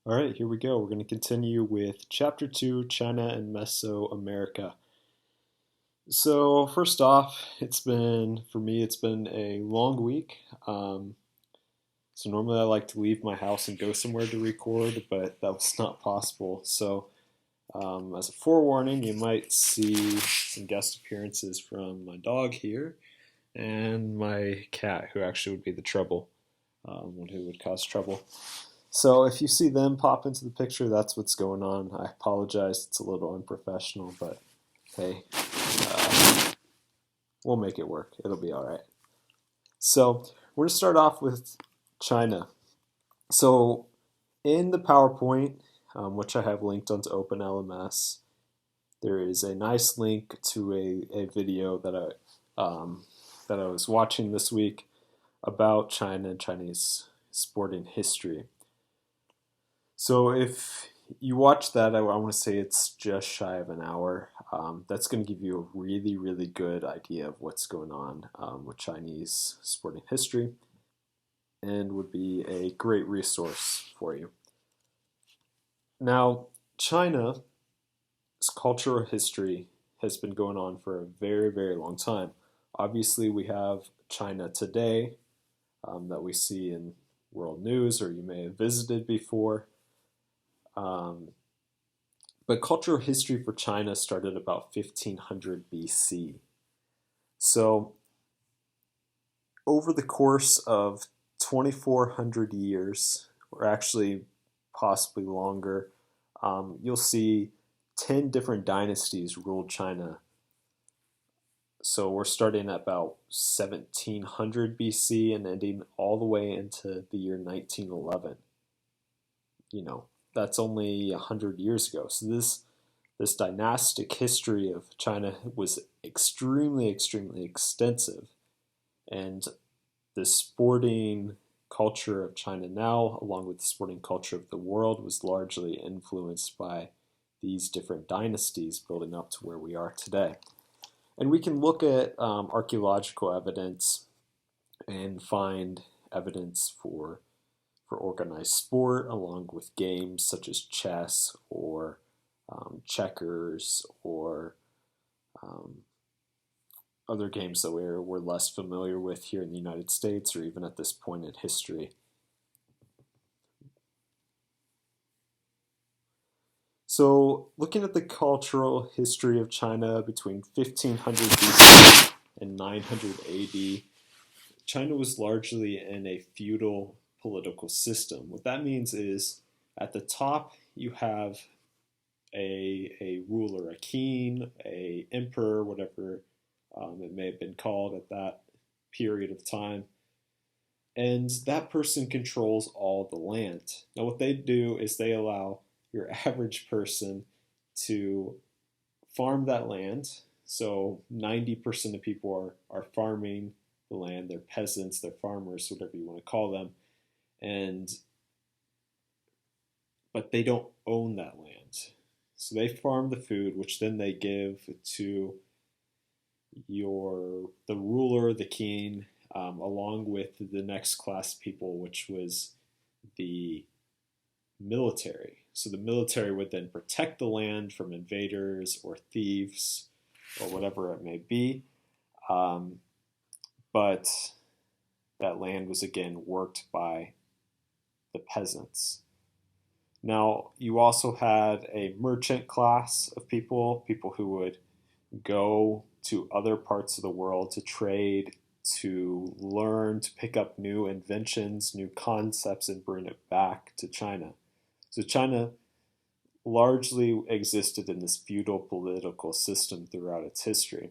All right, here we go. We're going to continue with Chapter 2, China and Mesoamerica. So, first off, for me, it's been a long week. So, normally I like to leave my house and go somewhere to record, but that was not possible. So, as a forewarning, you might see some guest appearances from my dog here and my cat, who actually would be the trouble, one who would cause trouble. So if you see them pop into the picture, that's what's going on. I apologize, it's a little unprofessional, but hey, uh, we'll make it work. It'll be all right. So we're going to start off with China. So in the PowerPoint, which I have linked onto OpenLMS, there is a nice link to a video that I was watching this week about China and Chinese sporting history. So if you watch that, I want to say it's just shy of an hour. That's going to give you a really, really good idea of what's going on with Chinese sporting history and would be a great resource for you. Now, China's cultural history has been going on for a very, very long time. Obviously, we have China today that we see in world news or you may have visited before. But cultural history for China started about 1500 BC. So, over the course of 2400 years, or actually possibly longer, you'll see 10 different dynasties ruled China. So, we're starting at about 1700 BC and ending all the way into the year 1911. You know, that's only 100 years ago. So this dynastic history of China was extremely, extremely extensive. And the sporting culture of China now, along with the sporting culture of the world, was largely influenced by these different dynasties building up to where we are today. And we can look at archaeological evidence and find evidence for organized sport, along with games such as chess or checkers or um, other games that we're less familiar with here in the United States or even at this point in history. So, looking at the cultural history of China between 1500 BC and 900 AD, China was largely in a feudal political system. What that means is at the top, you have a ruler, a king, a emperor, whatever it may have been called at that period of time. And that person controls all the land. Now, what they do is they allow your average person to farm that land. So 90% of people are farming the land. They're peasants, they're farmers, whatever you want to call them. And but they don't own that land. So they farm the food, which then they give to the ruler, the king, along with the next class of people, which was the military. So the military would then protect the land from invaders or thieves or whatever it may be. Um, but that land was again worked by the peasants. Now, you also had a merchant class of people, people who would go to other parts of the world to trade, to learn, to pick up new inventions, new concepts, and bring it back to China. So China largely existed in this feudal political system throughout its history.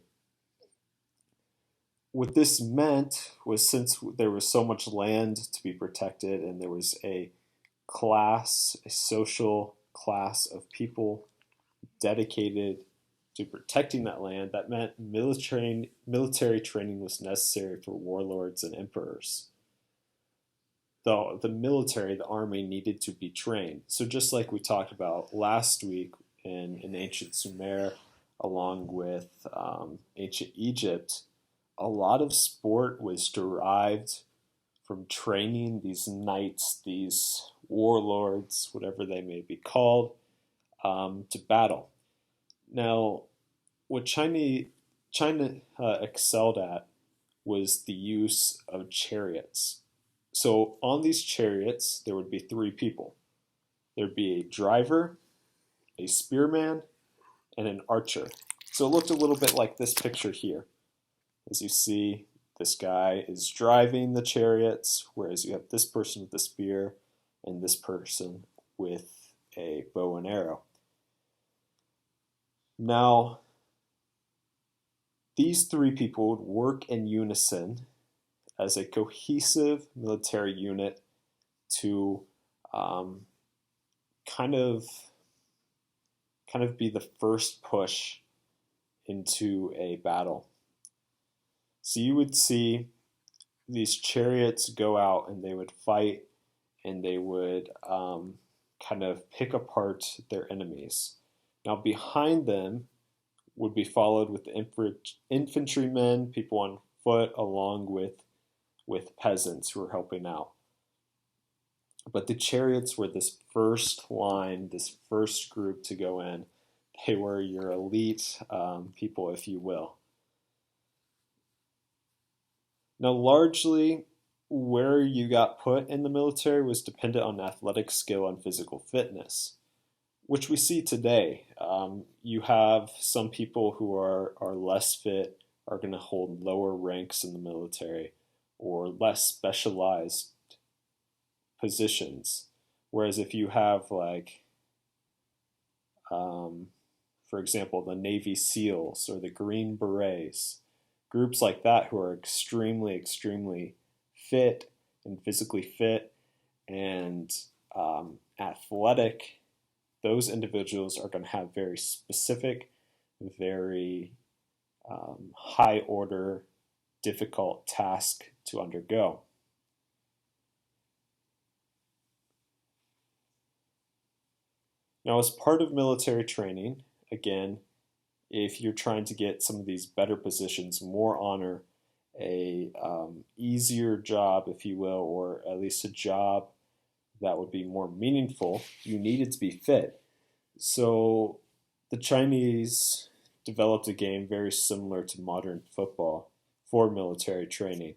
What this meant was since there was so much land to be protected and there was a social class of people dedicated to protecting that land, that meant military training was necessary for warlords and emperors. The military, the army, needed to be trained. So just like we talked about last week in ancient Sumer, along with ancient Egypt, a lot of sport was derived from training these knights, these warlords, whatever they may be called, to battle. Now, what China excelled at was the use of chariots. So on these chariots, there would be three people. There'd be a driver, a spearman, and an archer. So it looked a little bit like this picture here. As you see, this guy is driving the chariots, whereas you have this person with the spear and this person with a bow and arrow. Now, these three people would work in unison as a cohesive military unit to um, kind of be the first push into a battle. So you would see these chariots go out and they would fight and they would kind of pick apart their enemies. Now behind them would be followed with the infantrymen, people on foot, along with peasants who were helping out. But the chariots were this first line, this first group to go in. They were your elite people, if you will. Now, largely, where you got put in the military was dependent on athletic skill and physical fitness, which we see today. You have some people who are less fit, are going to hold lower ranks in the military or less specialized positions. Whereas if you have, like, for example, the Navy SEALs or the Green Berets, groups like that who are extremely, extremely fit and physically fit and athletic, those individuals are going to have very specific, very high order, difficult task to undergo. Now, as part of military training, again, if you're trying to get some of these better positions, more honor, a easier job, if you will, or at least a job that would be more meaningful, you needed to be fit. So the Chinese developed a game very similar to modern football for military training.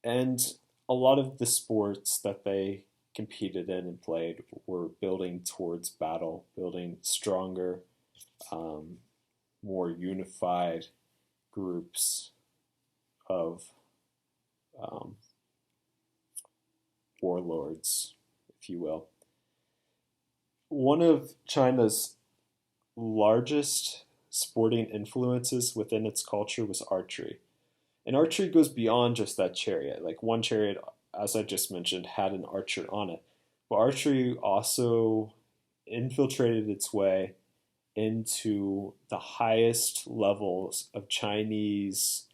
And a lot of the sports that they competed in and played were building towards battle, building stronger, more unified groups of warlords, if you will. One of China's largest sporting influences within its culture was archery. And archery goes beyond just that chariot. Like one chariot, as I just mentioned, had an archer on it. But archery also infiltrated its way into the highest levels of Chinese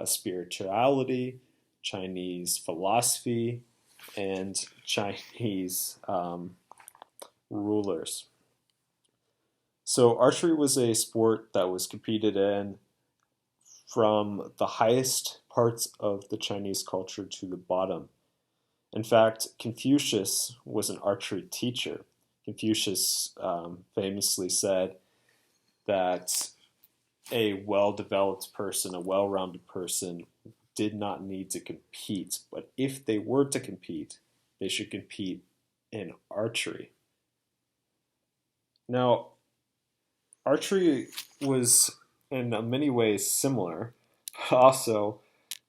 spirituality, Chinese philosophy, and Chinese rulers. So archery was a sport that was competed in from the highest parts of the Chinese culture to the bottom. In fact, Confucius was an archery teacher. Confucius famously said that a well-developed person, a well-rounded person, did not need to compete. But if they were to compete, they should compete in archery. Now, archery was in many ways similar, but also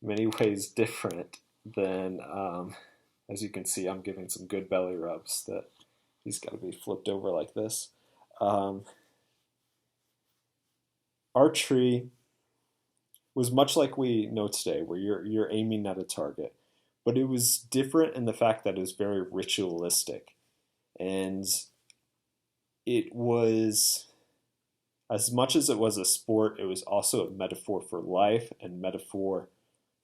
many ways different than, as you can see, I'm giving some good belly rubs that he's got to be flipped over like this. Archery was much like we know today, where you're aiming at a target, but it was different in the fact that it was very ritualistic, and it was, as much as it was a sport, it was also a metaphor for life and metaphor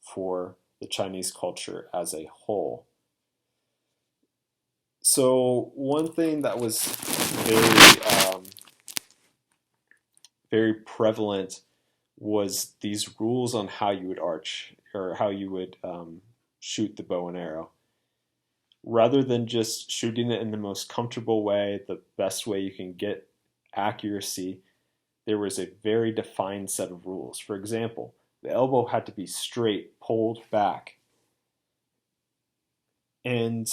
for the Chinese culture as a whole. So one thing that was very prevalent was these rules on how you would arch or how you would shoot the bow and arrow. Rather than just shooting it in the most comfortable way, the best way you can get accuracy, there was a very defined set of rules. For example, the elbow had to be straight, pulled back. And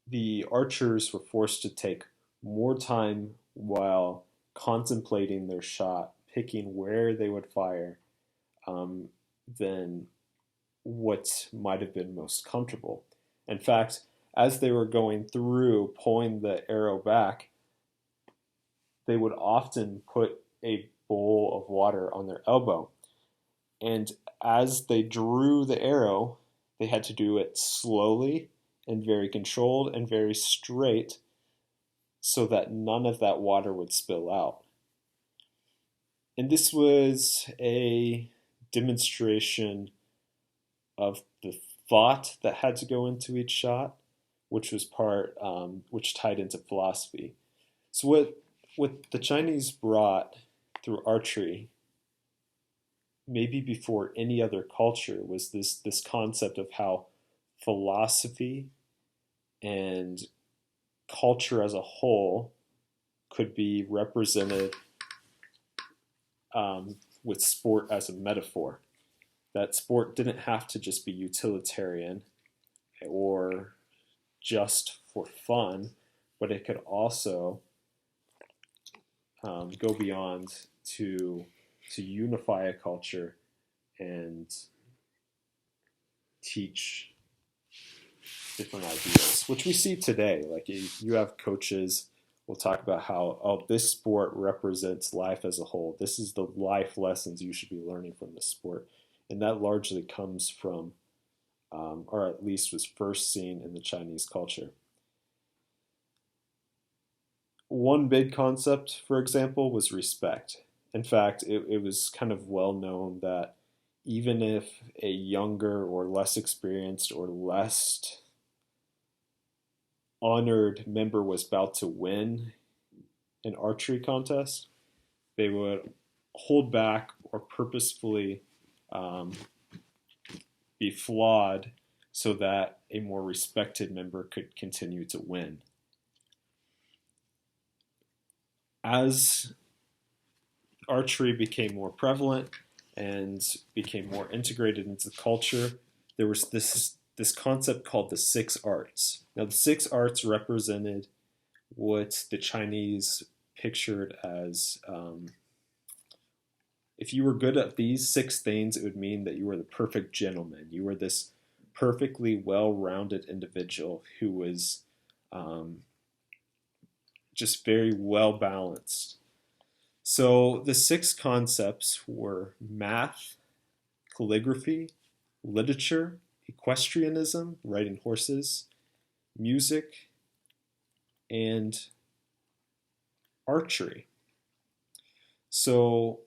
the archers were forced to take more time while contemplating their shot, picking where they would fire, um, than what might have been most comfortable. In fact, as they were going through pulling the arrow back, they would often put a bowl of water on their elbow. And as they drew the arrow, they had to do it slowly and very controlled and very straight so that none of that water would spill out. And this was a demonstration of the thought that had to go into each shot, which was which tied into philosophy. So what the Chinese brought through archery, maybe before any other culture, was this concept of how philosophy and culture as a whole could be represented with sport as a metaphor. That sport didn't have to just be utilitarian or just for fun, but it could also go beyond to unify a culture and teach different ideas, which we see today. Like you have coaches will talk about how, oh, this sport represents life as a whole. This is the life lessons you should be learning from this sport. And that largely comes from, or at least was first seen in the Chinese culture. One big concept, for example, was respect. In fact, it was kind of well known that even if a younger or less experienced or less honored member was about to win an archery contest, they would hold back or purposefully um, be flawed so that a more respected member could continue to win. As archery became more prevalent and became more integrated into culture, there was this concept called the six arts. Now, the six arts represented what the Chinese pictured as if you were good at these six things, it would mean that you were the perfect gentleman. You were this perfectly well-rounded individual who was just very well balanced. So the six concepts were math, calligraphy, literature, equestrianism, riding horses, music, and archery. So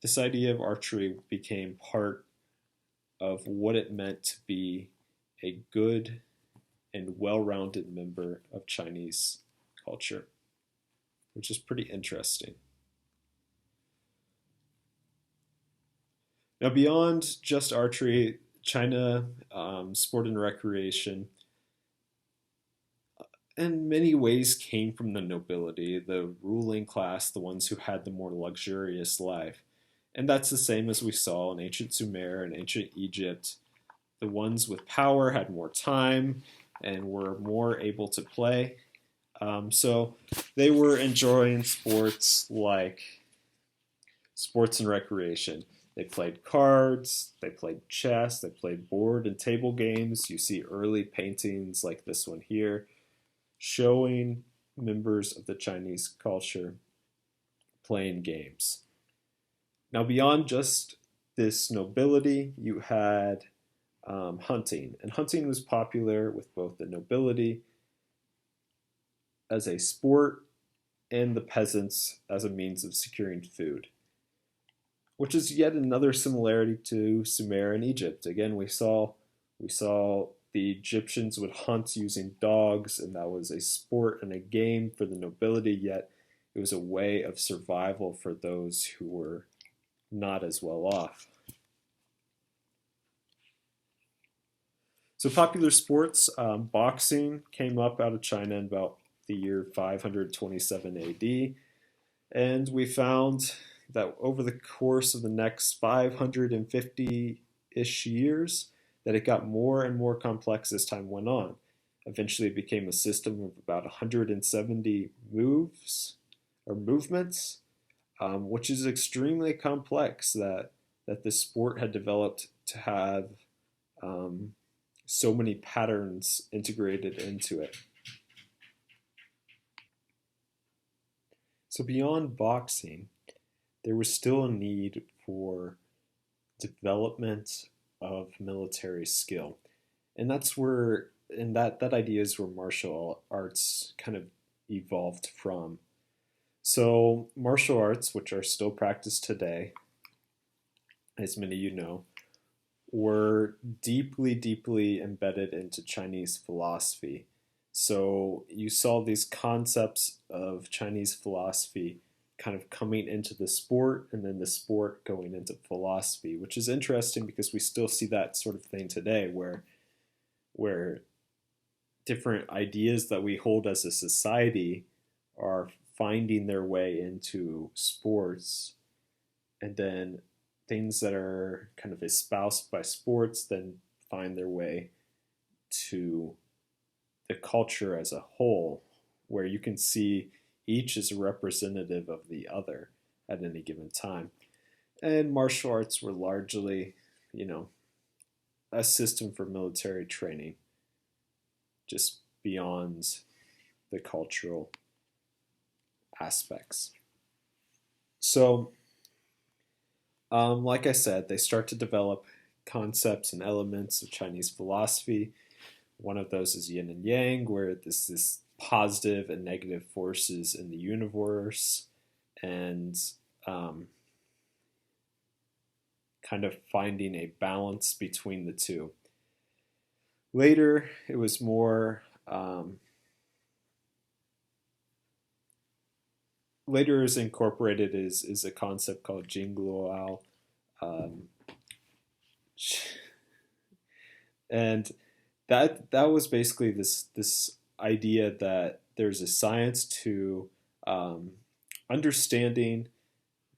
this idea of archery became part of what it meant to be a good and well-rounded member of Chinese culture, which is pretty interesting. Now, beyond just archery, China, sport and recreation, in many ways came from the nobility, the ruling class, the ones who had the more luxurious life. And that's the same as we saw in ancient Sumer and ancient Egypt. The ones with power had more time and were more able to play. So they were enjoying sports like sports and recreation. They played cards, they played chess, they played board and table games. You see early paintings like this one here showing members of the Chinese culture playing games. Now, beyond just this nobility, you had hunting. And hunting was popular with both the nobility as a sport and the peasants as a means of securing food, which is yet another similarity to Sumer and Egypt. Again, we saw the Egyptians would hunt using dogs, and that was a sport and a game for the nobility, yet it was a way of survival for those who were not as well off. So popular sports, boxing came up out of China in about the year 527 AD, and we found that over the course of the next 550-ish years, that it got more and more complex as time went on. Eventually, it became a system of about 170 moves or movements, which is extremely complex. That this sport had developed to have um, so many patterns integrated into it. So beyond boxing, there was still a need for development of military skill, and that idea is where martial arts kind of evolved from. So martial arts, which are still practiced today, as many of you know, were deeply, deeply embedded into Chinese philosophy. So you saw these concepts of Chinese philosophy kind of coming into the sport and then the sport going into philosophy, which is interesting because we still see that sort of thing today where different ideas that we hold as a society are finding their way into sports, and then things that are kind of espoused by sports then find their way to the culture as a whole, where you can see each is a representative of the other at any given time. And martial arts were largely, you know, a system for military training, just beyond the cultural aspects. So, like I said, they start to develop concepts and elements of Chinese philosophy. One of those is yin and yang, where this positive and negative forces in the universe, and um, kind of finding a balance between the two. Later, it was more. Later is incorporated is a concept called Jingluo, um, and that was basically this idea that there's a science to um, understanding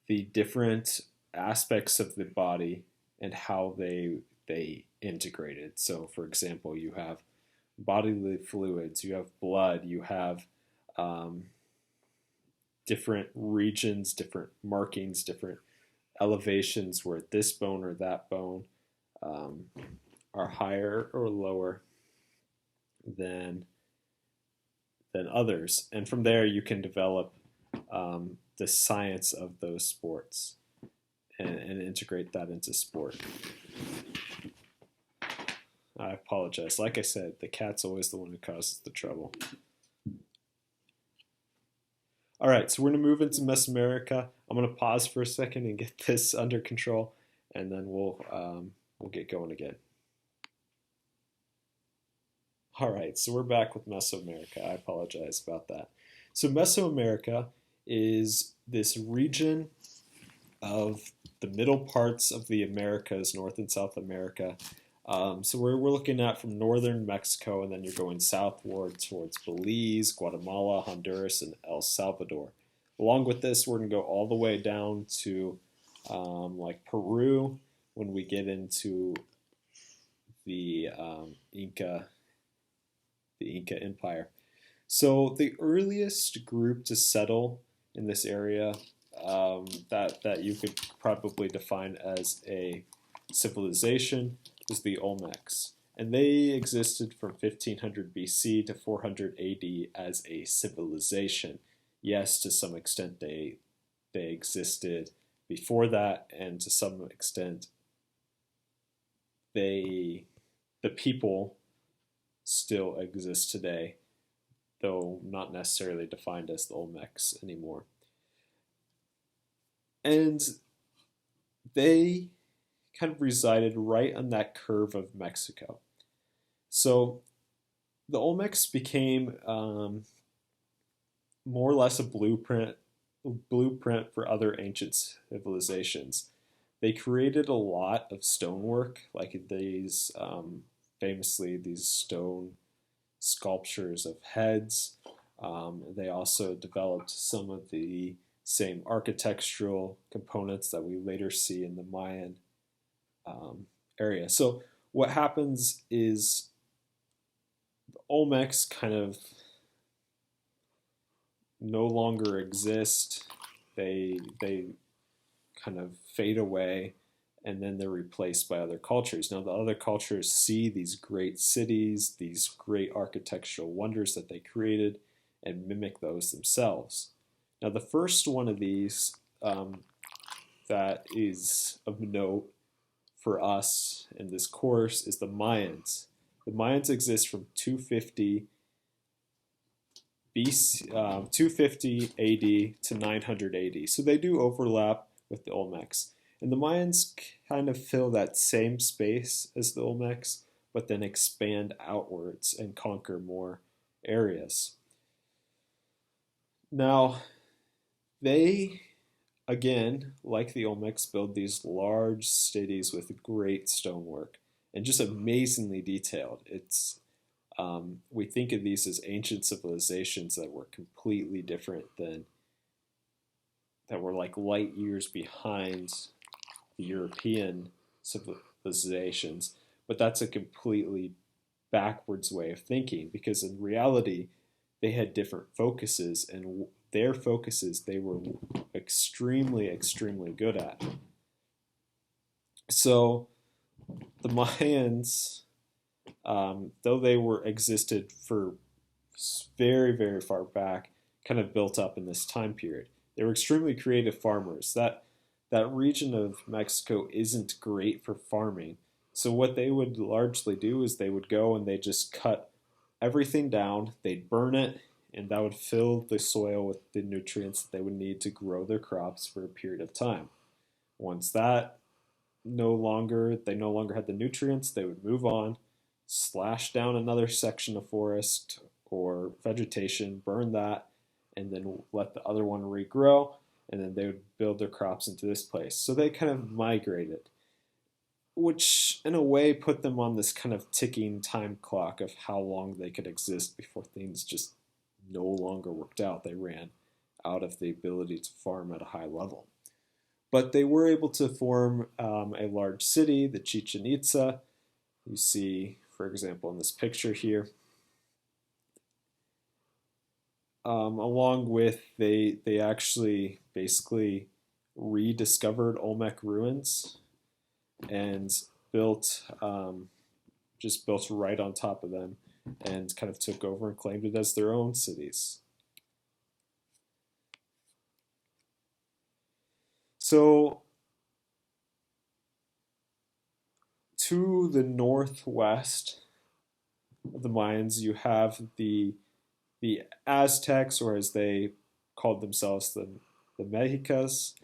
the different aspects of the body and how they integrated. So, for example, you have bodily fluids, you have blood, you have um, different regions, different markings, different elevations where this bone or that bone um, are higher or lower than than others, and from there you can develop the science of those sports and integrate that into sport. I apologize. Like I said, the cat's always the one who causes the trouble. All right, so we're going to move into Mesoamerica. I'm going to pause for a second and get this under control, and then we'll get going again. All right, so we're back with Mesoamerica. I apologize about that. So Mesoamerica is this region of the middle parts of the Americas, North and South America. So we're looking at from northern Mexico, and then you're going southward towards Belize, Guatemala, Honduras, and El Salvador. Along with this, we're going to go all the way down to like Peru when we get into the Inca Empire. So the earliest group to settle in this area that you could probably define as a civilization was the Olmecs, and they existed from 1500 BC to 400 AD as a civilization. Yes, to some extent they existed before that, and to some extent the people still exist today, though not necessarily defined as the Olmecs anymore. And they kind of resided right on that curve of Mexico. So the Olmecs became more or less a blueprint for other ancient civilizations. They created a lot of stonework, like these famously these stone sculptures of heads. They also developed some of the same architectural components that we later see in the Mayan um, area. So what happens is Olmecs kind of no longer exist. They kind of fade away, and then they're replaced by other cultures. Now the other cultures see these great cities, these great architectural wonders that they created, and mimic those themselves. Now the first one of these that is of note for us in this course is the Mayans. The Mayans exist from 250 BC, 250 AD to 900 AD. So they do overlap with the Olmecs. And the Mayans kind of fill that same space as the Olmecs, but then expand outwards and conquer more areas. Now, they, again, like the Olmecs, build these large cities with great stonework and just amazingly detailed. We think of these as ancient civilizations that were completely different than that were like light years behind the European civilizations. But that's a completely backwards way of thinking because in reality, they had different focuses, and their focuses they were extremely, extremely good at. So the Mayans, though they were existed for very, very far back, kind of built up in this time period. They were extremely creative farmers. That region of Mexico isn't great for farming. So what they would largely do is they would go and they just cut everything down, they'd burn it, and that would fill the soil with the nutrients that they would need to grow their crops for a period of time. Once that they no longer had the nutrients, they would move on, slash down another section of forest or vegetation, burn that, and then let the other one regrow, and then they would build their crops into this place. So they kind of migrated, which in a way put them on this kind of ticking time clock of how long they could exist before things just no longer worked out. They ran out of the ability to farm at a high level. But they were able to form a large city, the Chichen Itza. You see, for example, in this picture here. Along with, they actually basically rediscovered Olmec ruins and built just built right on top of them and kind of took over and claimed it as their own cities. So to the northwest of the Mayans, you have the Aztecs, or as they called themselves, the Mexicas.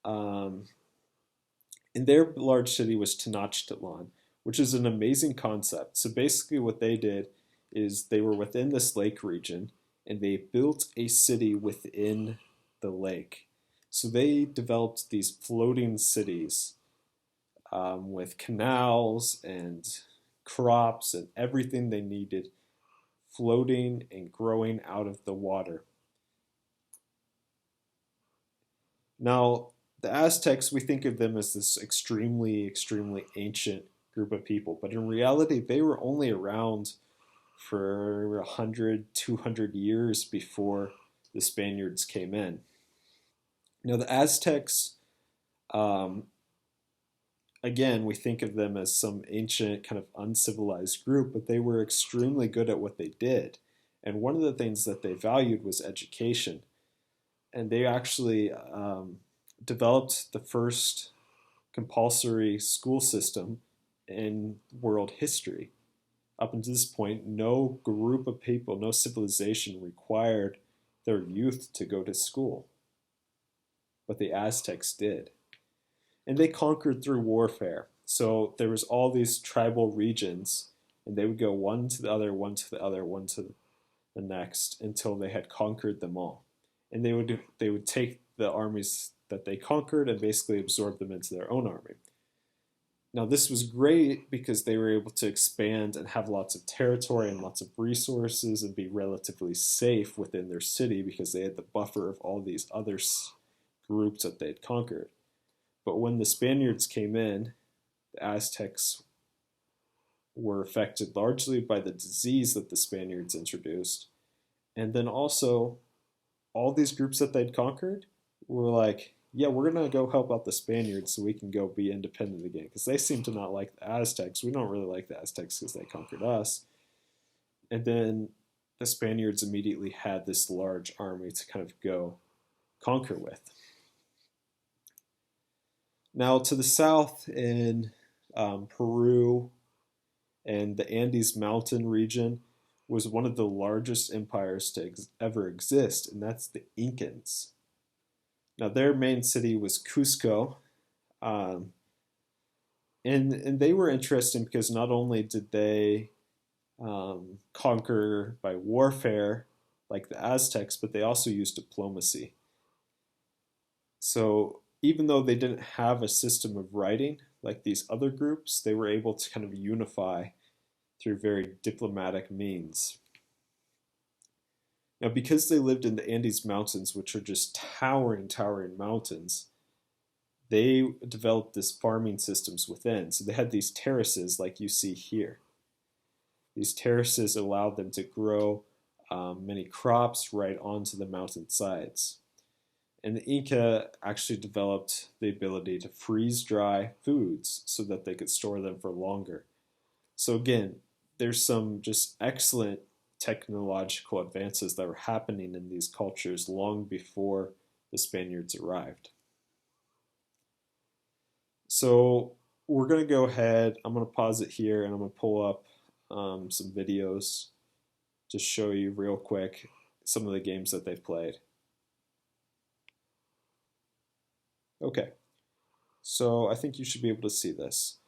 Um, and their large city was Tenochtitlan, which is an amazing concept. So basically, what they did is they were within this lake region and they built a city within the lake. So they developed these floating cities with canals and crops and everything they needed floating and growing out of the water. Now, the Aztecs, we think of them as this extremely, extremely ancient group of people, but in reality, they were only around for 100, 200 years before the Spaniards came in. Now, the Aztecs, um, again, we think of them as some ancient, kind of uncivilized group, but they were extremely good at what they did. And one of the things that they valued was education. And they actually developed the first compulsory school system in world history. Up until this point, no group of people, no civilization required their youth to go to school. But the Aztecs did. And they conquered through warfare. So there was all these tribal regions, and they would go one to the other, one to the other, one to the next until they had conquered them all. And they would take the armies that they conquered and basically absorb them into their own army. Now, this was great because they were able to expand and have lots of territory and lots of resources and be relatively safe within their city because they had the buffer of all these other groups that they'd conquered. But when the Spaniards came in, the Aztecs were affected largely by the disease that the Spaniards introduced. And then also, all these groups that they'd conquered were like, yeah, we're going to go help out the Spaniards so we can go be independent again. Because they seem to not like the Aztecs. We don't really like the Aztecs because they conquered us. And then the Spaniards immediately had this large army to kind of go conquer with. Now, to the south in Peru and the Andes Mountain region was one of the largest empires to ever exist, and that's the Incans. Now, their main city was Cusco, um, and they were interesting because not only did they conquer by warfare like the Aztecs, but they also used diplomacy. So even though they didn't have a system of writing like these other groups, they were able to kind of unify through very diplomatic means. Now, because they lived in the Andes Mountains, which are just towering, towering mountains, they developed this farming systems within. So they had these terraces like you see here. These terraces allowed them to grow many crops right onto the mountain sides. And the Inca actually developed the ability to freeze dry foods so that they could store them for longer. So again, there's some just excellent technological advances that were happening in these cultures long before the Spaniards arrived. So we're going to go ahead, I'm going to pause it here and I'm going to pull up some videos to show you real quick some of the games that they've played. Okay, so I think you should be able to see this.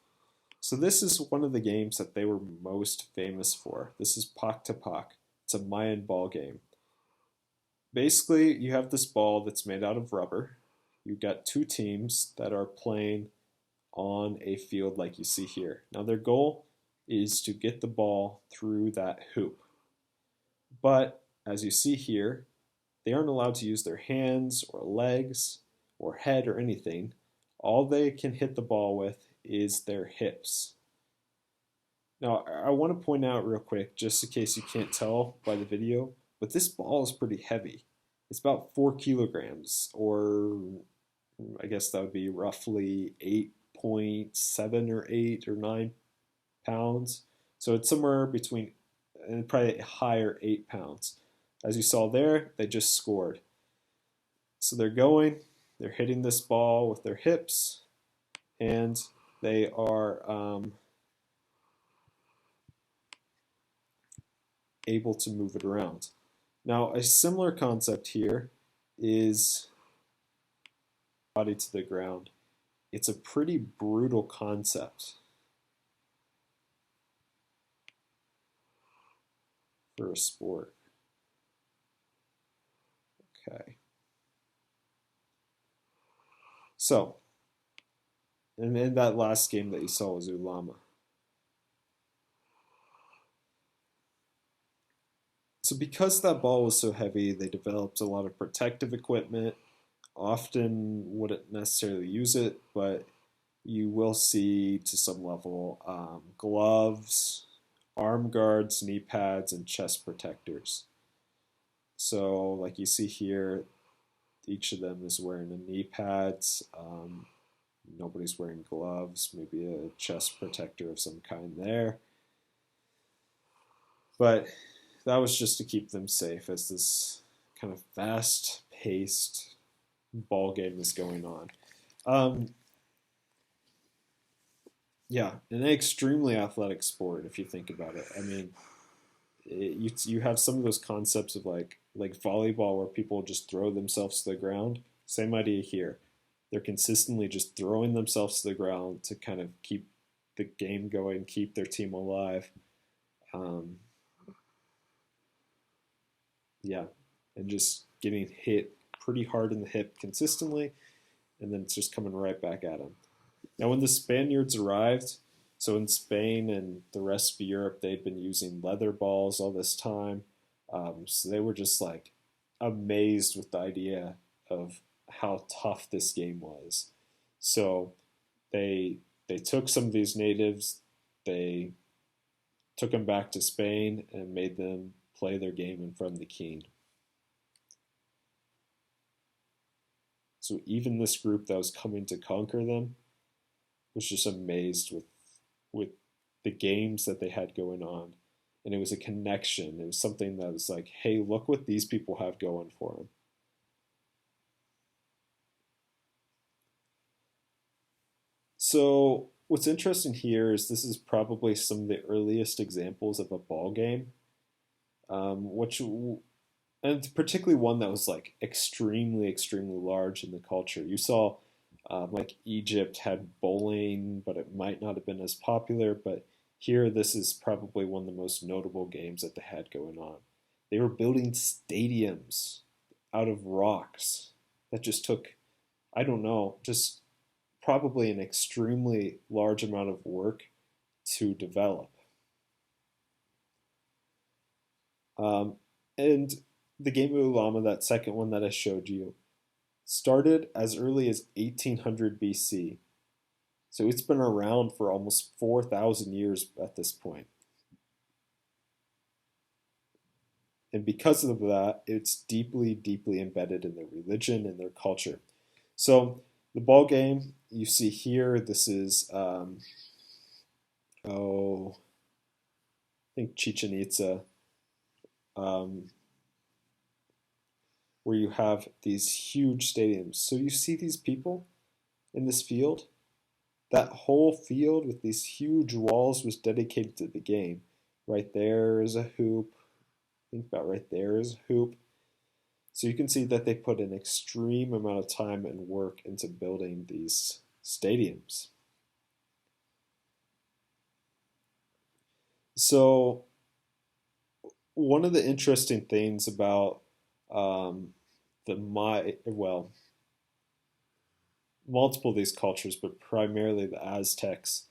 So this is one of the games that they were most famous for. This is Pak to Pak. It's a Mayan ball game. Basically, you have this ball that's made out of rubber. You've got two teams that are playing on a field like you see here. Now their goal is to get the ball through that hoop. But as you see here, they aren't allowed to use their hands or legs or head or anything. All they can hit the ball with is their hips. Now, I want to point out real quick, just in case you can't tell by the video, but this ball is pretty heavy. It's about 4 kilograms, or I guess that would be roughly 8.7 or 8 or 9 pounds. So it's somewhere between, and probably higher 8 pounds. As you saw there, they just scored. So they're hitting this ball with their hips, and they are able to move it around. Now, a similar concept here is body to the ground. It's a pretty brutal concept for a sport. Okay. So, and then that last game that you saw was Ulama. So because that ball was so heavy, they developed a lot of protective equipment. Often wouldn't necessarily use it, but you will see to some level gloves, arm guards, knee pads, and chest protectors. So like you see here, each of them is wearing a knee pads. Nobody's wearing gloves, maybe a chest protector of some kind there. But that was just to keep them safe as this kind of fast-paced ball game is going on. Yeah, an extremely athletic sport if you think about it. I mean, you have some of those concepts of like volleyball where people just throw themselves to the ground. Same idea here. They're consistently just throwing themselves to the ground to kind of keep the game going, keep their team alive. Um, yeah, and just getting hit pretty hard in the hip consistently, and then it's just coming right back at them. Now, when the Spaniards arrived, so in Spain and the rest of Europe, they'd been using leather balls all this time. So they were just like amazed with the idea of how tough this game was. So they they took some of these natives, they took them back to Spain and made them play their game in front of the king. So even this group that was coming to conquer them was just amazed with the games that they had going on. And it was a connection. It was something that was like, hey, look what these people have going for them. So what's interesting here is this is probably some of the earliest examples of a ball game, which and particularly one that was like extremely, extremely large in the culture. You saw like Egypt had bowling, but it might not have been as popular. But here, this is probably one of the most notable games that they had going on. They were building stadiums out of rocks that just took, I don't know, just probably an extremely large amount of work to develop. Um, and the game of Ulama, that second one that I showed you, started as early as 1800 BC. So it's been around for almost 4,000 years at this point. And because of that, it's deeply, deeply embedded in their religion and their culture. So the ball game you see here, this is, I think Chichen Itza, um, where you have these huge stadiums. So you see these people in this field. That whole field with these huge walls was dedicated to the game. Right there is a hoop. I think about right there is a hoop. So you can see that they put an extreme amount of time and work into building these stadiums. So one of the interesting things about the multiple of these cultures, but primarily the Aztecs,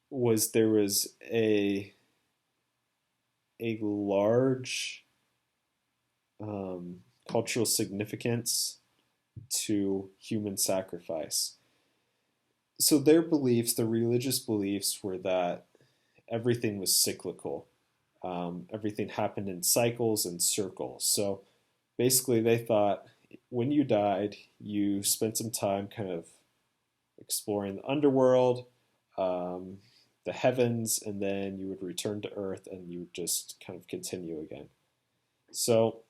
was there was a large cultural significance to human sacrifice. So their beliefs, the religious beliefs, were that everything was cyclical. Everything happened in cycles and circles. So basically, they thought when you died, you spent some time kind of exploring the underworld, um, the heavens, and then you would return to Earth and you would just kind of continue again. So,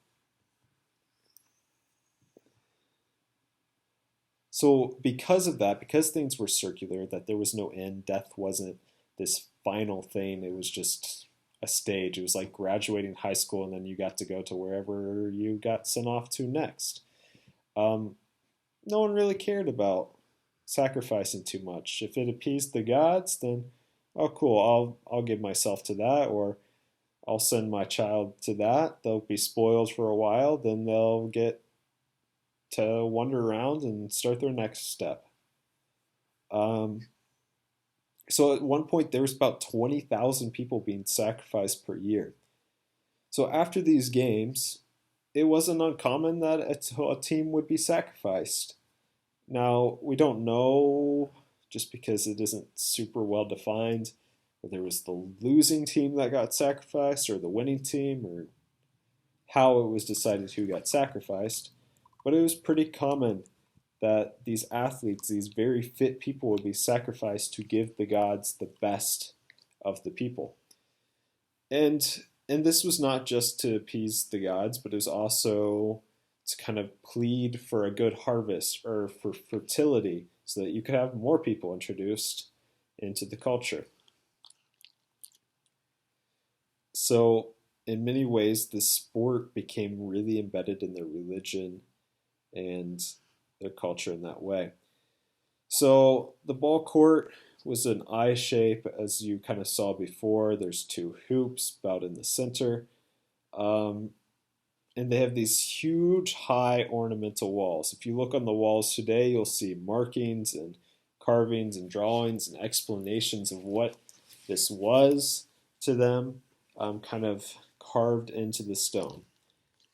so because of that, because things were circular, that there was no end, death wasn't this final thing. It was just a stage. It was like graduating high school and then you got to go to wherever you got sent off to next. Um, no one really cared about sacrificing too much. If it appeased the gods, then oh cool, I'll give myself to that, or I'll send my child to that. They'll be spoiled for a while, then they'll get to wander around and start their next step. Um, so at one point there was about 20,000 people being sacrificed per year. So after these games, it wasn't uncommon that a team would be sacrificed. Now, we don't know, just because it isn't super well defined, whether it was the losing team that got sacrificed or the winning team, or how it was decided who got sacrificed. But it was pretty common that these athletes, these very fit people, would be sacrificed to give the gods the best of the people. And this was not just to appease the gods, but it was also to kind of plead for a good harvest or for fertility so that you could have more people introduced into the culture. So, in many ways, the sport became really embedded in their religion and their culture in that way. So, the ball court was an I shape, as you kind of saw before. There's two hoops about in the center. Um, and they have these huge, high ornamental walls. If you look on the walls today, you'll see markings and carvings and drawings and explanations of what this was to them, kind of carved into the stone.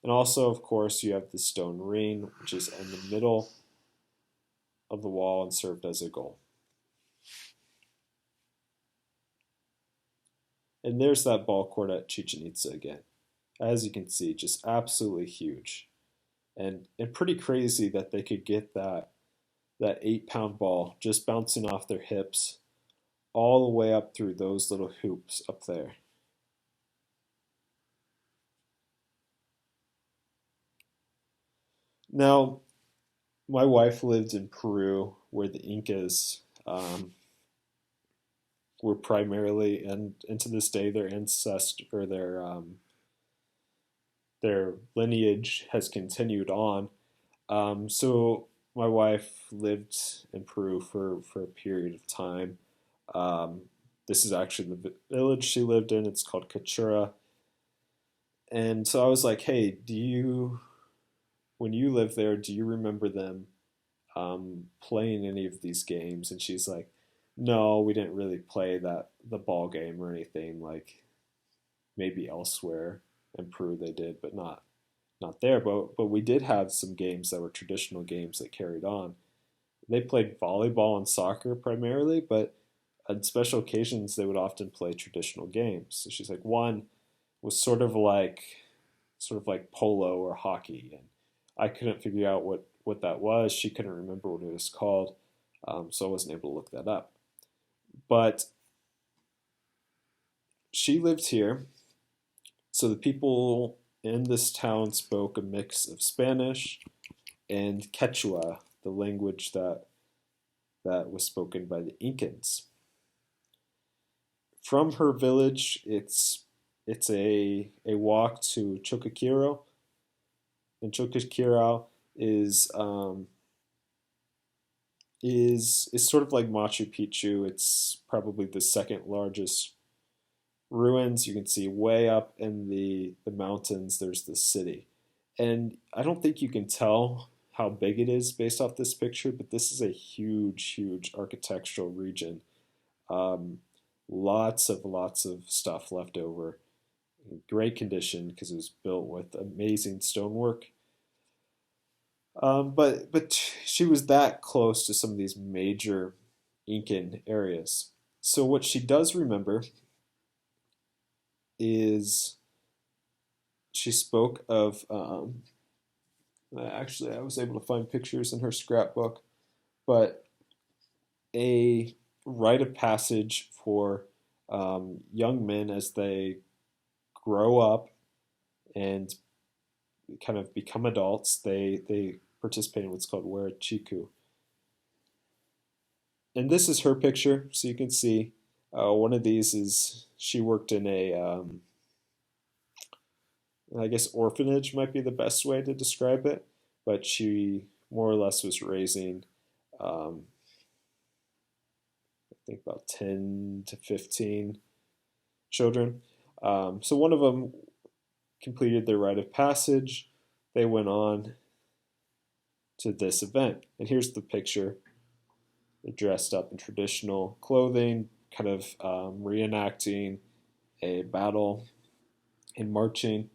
And also, of course, you have the stone ring, which is in the middle of the wall and served as a goal. And there's that ball court at Chichen Itza again. As you can see, just absolutely huge. And pretty crazy that they could get that 8-pound ball just bouncing off their hips all the way up through those little hoops up there. Now, my wife lived in Peru where the Incas were primarily, and to this day, their ancestor or their lineage has continued on. So my wife lived in Peru for a period of time. Um, this is actually the village she lived in. It's called Cachura. And so I was like, hey, when you lived there, do you remember them playing any of these games? And she's like, no, we didn't really play the ball game or anything. Like maybe elsewhere in Peru they did, but not there. But we did have some games that were traditional games that carried on. They played volleyball and soccer primarily, but on special occasions they would often play traditional games. So she's like, one was sort of like polo or hockey, and I couldn't figure out what that was. She couldn't remember what it was called, so I wasn't able to look that up. But she lived here, so the people in this town spoke a mix of Spanish and Quechua, the language that was spoken by the Incans. From her village, it's a walk to Choqquequirao, and Choqquequirao is sort of like Machu Picchu. It's probably the second largest ruins. You can see way up in the mountains. There's the city, and I don't think you can tell how big it is based off this picture, but this is a huge architectural region. Um, lots of stuff left over in great condition because it was built with amazing stonework. But she was that close to some of these major Incan areas. So what she does remember is she spoke of. Actually, I was able to find pictures in her scrapbook, but a rite of passage for young men as they grow up and kind of become adults. They participate in what's called Huarachiku. And this is her picture, so you can see one of these is she worked in I guess orphanage might be the best way to describe it, but she more or less was raising, um, I think about 10 to 15 children. So one of them completed their rite of passage. They went on to this event, and here's the picture. They're dressed up in traditional clothing, kind of reenacting a battle and marching,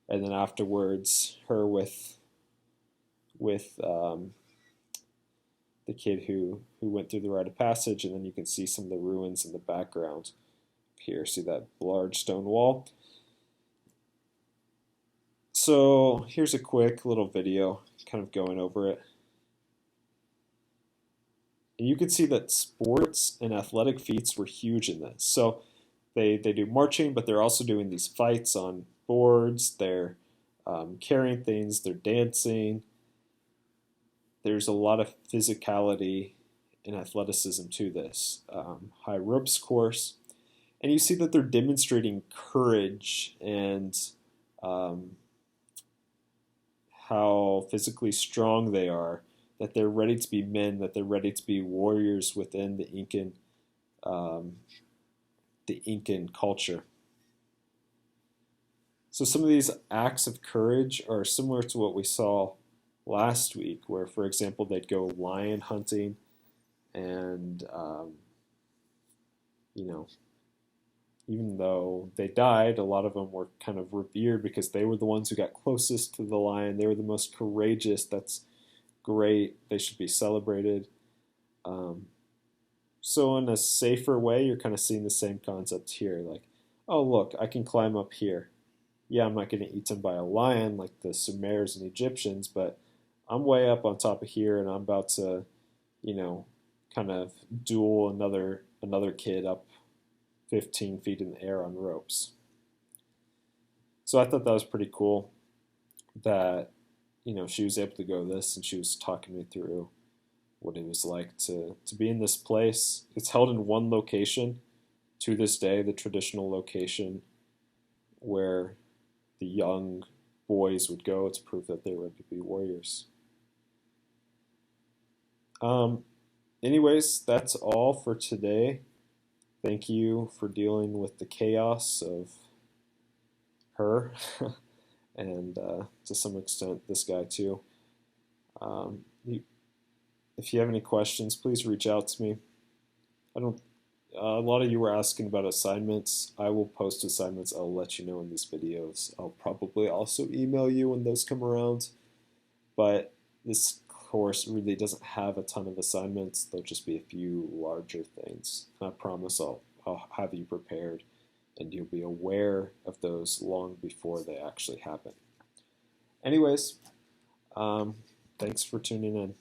and then afterwards, her with the kid who went through the rite of passage, and then you can see some of the ruins in the background. Here, see that large stone wall. So here's a quick little video, kind of going over it. And you can see that sports and athletic feats were huge in this. So they do marching, but they're also doing these fights on boards. They're carrying things. They're dancing. There's a lot of physicality and athleticism to this. High ropes course. And you see that they're demonstrating courage and how physically strong they are, that they're ready to be men, that they're ready to be warriors within um, the Incan culture. So some of these acts of courage are similar to what we saw last week, where, for example, they'd go lion hunting And, you know, even though they died, a lot of them were kind of revered because they were the ones who got closest to the lion. They were the most courageous. That's great. They should be celebrated. Um, so, in a safer way, you're kind of seeing the same concept here. Like, oh, look, I can climb up here. Yeah, I'm not getting eaten by a lion like the Sumerians and Egyptians, but I'm way up on top of here and I'm about to, you know, kind of duel another kid up 15 feet in the air on ropes. So I thought that was pretty cool that, she was able to go this and she was talking me through what it was like to be in this place. It's held in one location to this day, the traditional location where the young boys would go to prove that they were ready to be warriors. Um, Anyways, that's all for today. Thank you for dealing with the chaos of her and to some extent this guy too. Um, if you have any questions, please reach out to me. I don't. A lot of you were asking about assignments. I will post assignments. I'll let you know in these videos. I'll probably also email you when those come around. But this course really doesn't have a ton of assignments. There'll just be a few larger things. I promise I'll have you prepared and you'll be aware of those long before they actually happen. Anyways, thanks for tuning in.